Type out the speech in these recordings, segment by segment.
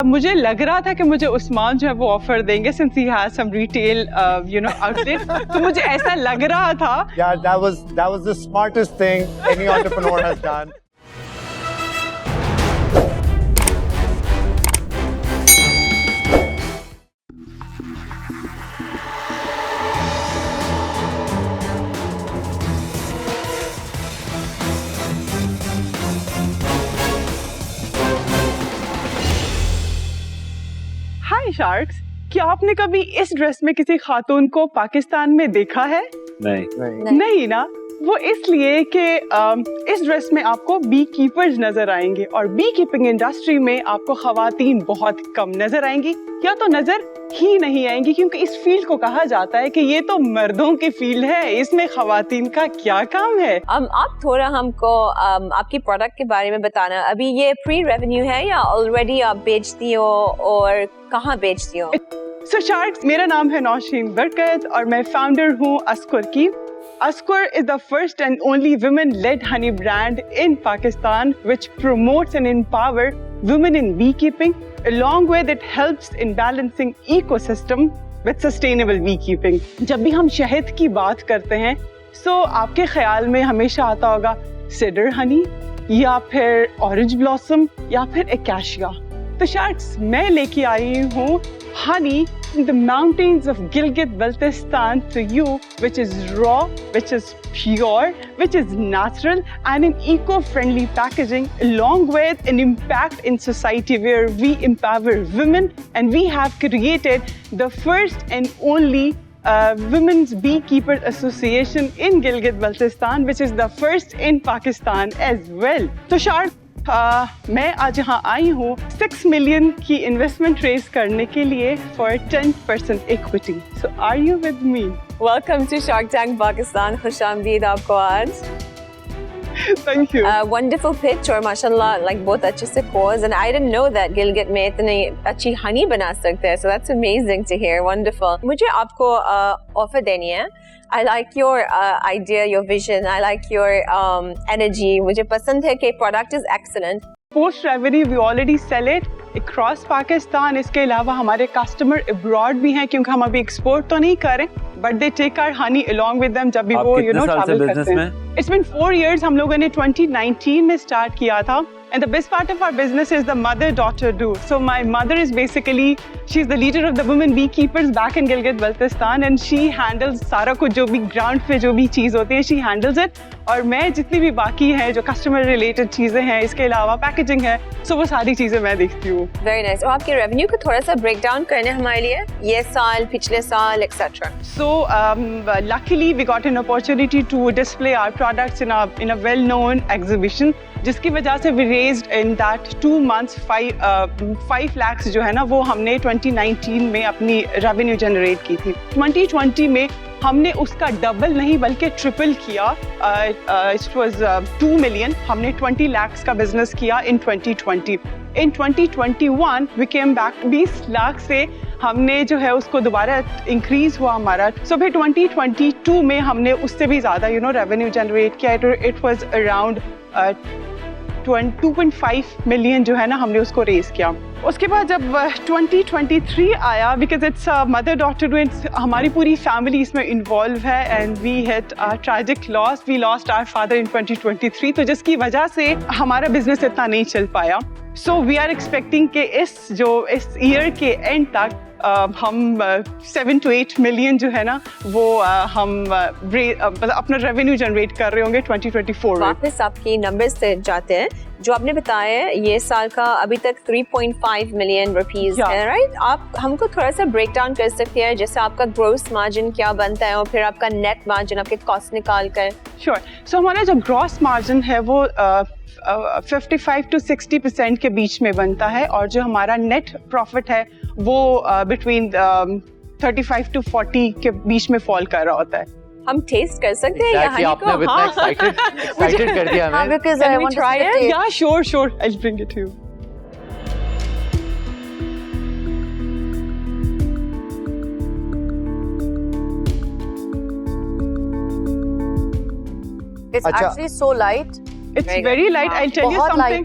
मुझे लग रहा था कि मुझे उस्मान जो है वो ऑफर देंगे since he has some retail outlet. तो मुझे ऐसा लग रहा था. Yeah, that was the smartest thing any entrepreneur has done. Hi sharks, क्या आपने कभी इस ड्रेस में किसी खातून को पाकिस्तान में देखा है? नहीं ना। वो इसलिए कि इस ड्रेस में आपको बी कीपर्स नजर आएंगे और बी कीपिंग इंडस्ट्री में आपको खवातीन बहुत कम नजर आएंगी या तो नजर ही नहीं आएंगी, क्योंकि इस फील्ड को कहा जाता है कि ये तो मर्दों की फील्ड है, इसमें खवातीन का क्या काम है? आप थोड़ा हमको आपकी प्रोडक्ट के बारे में बताना। अभी ये प्री रेवेन्यू है या ऑलरेडी आप बेचती हो और कहाँ बेचती हो? So Sharks, मेरा नाम है नौशीन बरकत और मैं फाउंडर हूँ अस्कुर की। Askur is the first and only women-led honey brand in Pakistan which promotes and empowers women in beekeeping. Along with it helps in balancing ecosystem with sustainable beekeeping. जब भी हम शहद की बात करते हैं, आपके ख्याल में हमेशा आता होगा सीडर हनी या फिर ऑरेंज ब्लॉसम या फिर एकाशिया। तो शार्क्स, मैं लेके आई हूँ honey in the mountains of Gilgit-Baltistan to you, which is raw, which is pure, which is natural and in eco-friendly packaging, along with an impact in society where we empower women, and we have created the first and only Women's Beekeepers Association in Gilgit-Baltistan, which is the first in Pakistan as well. So Shark, मैं आज यहाँ आई हूँ 6 million की investment raise करने के लिए for 10% equity. So are you with me? Welcome to shark tank Pakistan. खुशामदीद आपको आज। Thank you. वंडरफुल पिच और माशाल्लाह लाइक बहुत अच्छे से cause, and I didn't know that Gilgit में इतनी अच्छी हनी बना सकते हैं, so that's amazing to hear. Wonderful. मुझे आपको ऑफर देनी है। I like your idea, your vision. I like your energy. मुझे पसंद है कि product is excellent. Post revenue we already sell it across Pakistan. इसके अलावा हमारे कस्टमर abroad भी हैं, क्योंकि हम अभी एक्सपोर्ट तो नहीं कर रहे, but they take our honey along with them जब भी वो travel करते हैं। It's been 4 years. हम लोगों ने 2019 में स्टार्ट किया था। And the best part of our business is the mother-daughter duo. So my mother is basically, she's the leader of the women beekeepers back in Gilgit-Baltistan, and she handles सारा कुछ जो भी ground पे जो भी चीज़ होती है, she handles it. और मैं जितनी भी बाकी हैं जो customer related चीज़ें हैं, इसके अलावा packaging है, so वो सारी चीज़ें मैं देखती हूँ। Very nice. और आपके revenue को थोड़ा सा breakdown करने हमारे लिए, ये साल, पिछले साल, etc. So luckily we got an opportunity to display our products in a well-known exhibition, जिसकी वजह से we raised in that 2 months 5 lakhs जो है ना, वो हमने 2019 में अपनी revenue generate की थी। 2020 में हमने उसका डबल नहीं बल्कि ट्रिपल किया। It was 2 million, हमने 20 lakhs का बिजनेस किया in 2020. In 2021 we came back 20 lakh से हमने जो है उसको दोबारा इंक्रीज हुआ हमारा। सो फिर 2022 में हमने उससे भी ज़्यादा रेवेन्यू जनरेट किया। इट वाज अराउंड 2.5 मिलियन जो है ना, हमने उसको रेज किया। उसके बाद जब 2023 आया, बिकॉज इट्स मदर डॉटर, हमारी पूरी फैमिली इसमें इन्वॉल्व है, and we had tragic loss, we lost our father in 2023, तो जिसकी वजह से हमारा बिजनेस इतना नहीं चल पाया। सो वी आर एक्सपेक्टिंग कि इस ईयर के एंड तक हम 7 to 8 मिलियन जो है ना, वो हम अपना रेवेन्यू जनरेट कर रहे होंगे 2024 में। वापस आपकी नंबर्स से जाते हैं जो आपने बताया ये साल का अभी तक 3.5 मिलियन रुपीस है, राइट? आप हमको थोड़ा सा ब्रेक डाउन कर सकते हैं, जैसे आपका ग्रोस मार्जिन क्या बनता है और फिर आपका नेट मार्जिन, आपके कॉस्ट निकाल कर। श्योर। सो हमारा जो ग्रॉस मार्जिन है वो 55 to 60% के बीच में बनता है, और जो हमारा नेट प्रॉफिट है वो बिटवीन 35 to 40 के बीच में फॉल कर रहा होता है। हम टेस्ट कर सकते हैं exactly, आपने इतना एक्साइटेड कर दिया हमें। because I want to try it. Yeah, sure. I'll bring it to you. It's actually so light. It's very light. I'll tell you something.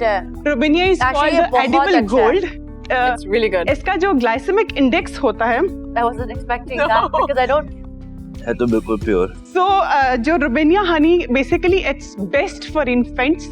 Robinia is called the edible gold. It's really good. इसका जो glycaemic index होता है, I wasn't expecting that because I don't. है तो बिल्कुल pure. So जो रुबिनिया honey basically it's best for infants.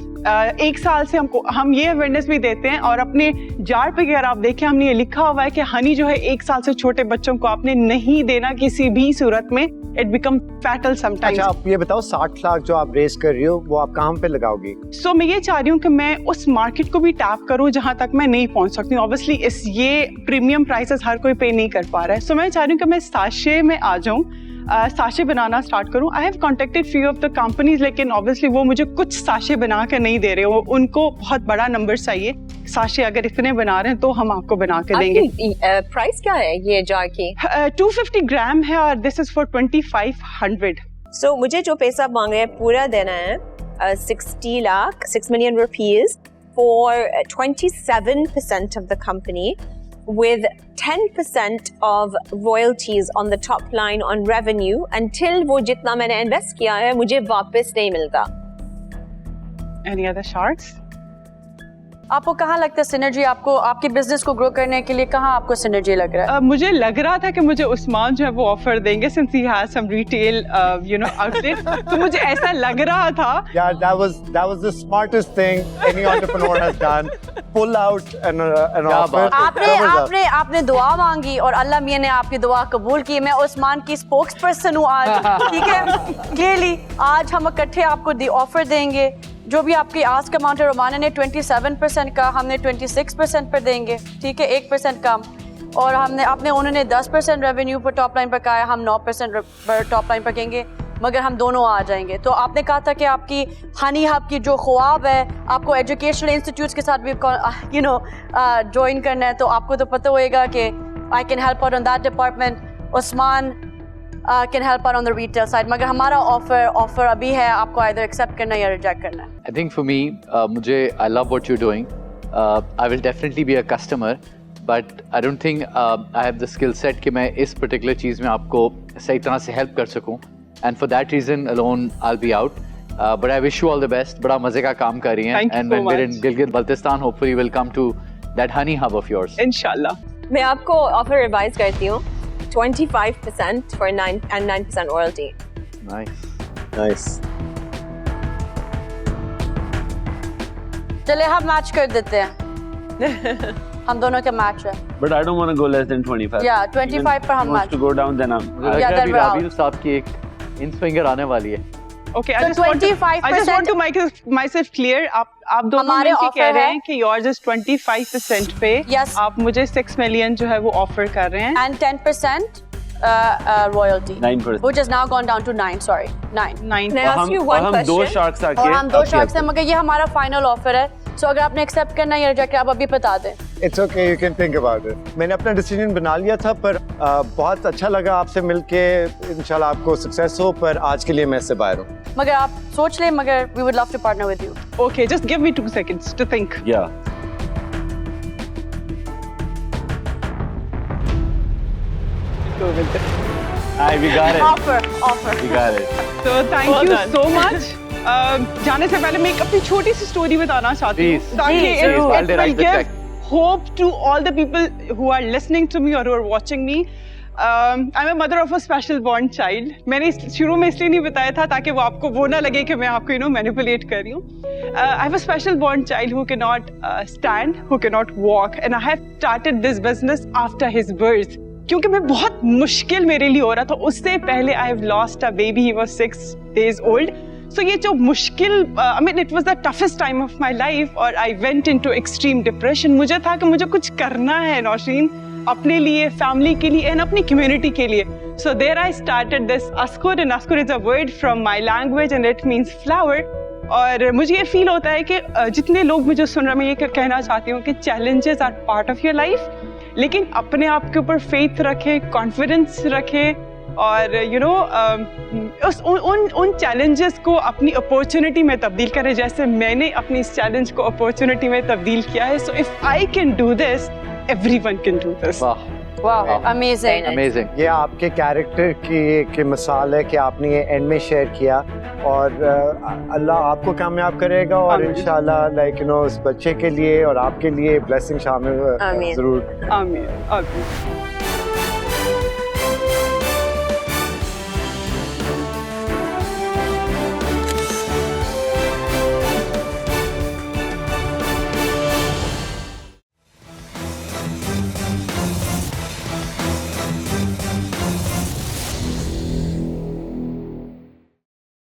1 साल से हम ये अवेयरनेस भी देते हैं, और अपने जार पे अगर आप देखें हमने ये लिखा हुआ है कि हनी जो है 1 साल से छोटे बच्चों को आपने नहीं देना किसी भी सूरत में, इट बिकम फैटल समटाइम्स। अच्छा, आप ये बताओ 60 लाख जो आप रेस कर रही हो वो आप कहाँ पे लगाओगी? सो मैं ये चाह रही हूँ कि मैं उस मार्केट को भी टैप करूँ जहाँ तक मैं नहीं पहुँच सकती हूँ। ऑब्वियसली ये प्रीमियम प्राइसेस हर कोई पे नहीं कर पा रहा है, सो मैं चाह रही हूँ कि मैं साशे में आ जाऊँ, साशे बनाना स्टार्ट करूं। I have contacted few of the companies, लेकिन ऑब्वियसली वो मुझे कुछ साशे बना के नहीं दे रहे हो, उनको बहुत बड़ा नंबर चाहिए। साशे अगर इतने बना रहे हैं तो हम आपको बना के देंगे। प्राइस क्या है ये जार की? 250 ग्राम है और दिस इज फॉर 2500। So मुझे जो पैसा मांग रहे हैं पूरा देना है 60 lakh, 6 million rupees for 27% of the company, with 10% of royalties on the top line on revenue until वो जितना मैंने इन्वेस्ट किया है मुझे वापस नहीं मिलता। Any other sharks? आपको कहाँ लगता है सिनर्जी, आपको आपके बिजनेस को ग्रो करने के लिए कहाँ आपको सिनर्जी लग रहा है? मुझे लग रहा था कि मुझे उस्मान जो है वो ऑफर देंगे, since he has some retail outlet, तो मुझे ऐसा लग रहा था। Yeah, that was the smartest thing any entrepreneur has done. Pull out an offer. आपने दुआ मांगी और अल्लाह मियां ने आपकी दुआ कबूल की। मैं उस्मान की स्पोक्स पर्सन हूँ आज, ठीक है? क्लियरली आज हम इकट्ठे आपको ऑफर देंगे। जो भी आपकी आस्क अमाउंट है, रोमाना ने 27% का, हमने 26% पर देंगे, ठीक है? 1% कम, और उन्होंने 10% रेवेन्यू पर टॉप लाइन पर कहा है, हम 9% पर टॉप लाइन पर कहेंगे, मगर हम दोनों आ जाएंगे। तो आपने कहा था कि आपकी हनी हब की जो ख्वाब है, आपको एजुकेशनल इंस्टीट्यूट्स के साथ भी ज्वाइन करना है, तो आपको तो पता होएगा कि I can help out on that department, Usman can help out on the retail side, मगर हमारा ऑफर अभी है, आपको either accept करना या reject करना है। I think for me, I love what you're doing. I will definitely be a customer, but I don't think I have the skill set कि मैं इस particular चीज़ में आपको सही तरह से help कर सकूं, and for that reason alone I'll be out. But I wish you all the best. बड़ा मजे का काम कर रही हैं, and when we're in Gilgit-Baltistan, hopefully we'll come to that honey hub of yours. इंशाल्लाह। मैं आपको ऑफर रिवाइज करती हूँ, 25% for 9% royalty. Nice. चले हम मैच कर देते हैं। हम दोनों का मैच है। But I don't want to go less than 25. Yeah, 25 पर हम match. To go down then I'm. मुझे लग रहा है अभी राबील साहब की एक इन स्विंगर आने वाली है। Okay, So I just want to 25% make myself clear. आप दोनों हमारे मिलके offer कह रहे है। हैं कि yours is 25% पे, Yes. आप मुझे 6 million जो है वो ऑफर कर रहे हैं, and 10% royalty, 9%. which has now gone down to 9. Sorry, 9. 9। Can I ask you one हम दो question? sharks आके और हम 2 आपके शॉट्स हैं, मगर ये हमारा फाइनल ऑफर है। सो अगर आपने एक्सेप्ट करना या रिजेक्ट, आप अभी बता दें। It's okay, you can think about it. मैंने अपना डिसीजन बना लिया था, पर बहुत अच्छा लगा आपसे मिलके। इंशाल्लाह आपको सक्सेस हो, पर आज के लिए मैं इससे बाहर हूँ। मगर आप सोच लें, मगर we would love to partner with you. Okay, just give me 2 seconds to think. Yeah. Go with it. Aye, we got it. Offer. We got it. So thank you so much. जाने से पहले मैं एक अपनी छोटी सी story बताना चाहती हूँ, Please, ताकि please, it I'll will direct the give check. hope to all the people who are listening to me or who are watching me. I'm a mother of a special born child. मैंने शुरू में इसलिए नहीं बताया था ताकि वो आपको वो ना लगे कि मैं आपको manipulate कर रही हूँ. I have a special born child who cannot stand, who cannot walk, and I have started this business after his birth. क्योंकि मैं बहुत मुश्किल मेरे लिए हो रहा था, उससे पहले I have lost a baby, he was 6 days old. So ये जो मुश्किल, I mean it was the toughest time of my life, और I went into extreme depression. मुझे था कि मुझे कुछ करना है नौशीन, अपने लिए, फैमिली के लिए, एंड अपनी कम्युनिटी के लिए. So there I started this Askur, and Askur is a word from my language and it means flower. और मुझे ये फील होता है कि जितने लोग मुझे सुन रहे हैं, मैं ये कहना चाहती हूँ कि challenges are part of your life, लेकिन अपने आप के ऊपर फेथ रखें, कॉन्फिडेंस रखें, और उन चैलेंजेस को अपनी अपॉर्चुनिटी में तब्दील करें, जैसे मैंने अपनी इस चैलेंज को अपॉर्चुनिटी में तब्दील किया है. So if I can do this, everyone can do this. वाह, वाह Very अमेजिंग nice. Amazing. ये आपके कैरेक्टर की मिसाल है कि आपने ये एंड में शेयर किया और अल्लाह आपको कामयाब करेगा और आमीन। इंशाल्लाह लाइक यू नो उस बच्चे के लिए और आपके लिए ब्लेसिंग शामिल आमीन। जरूर आमीन आमीन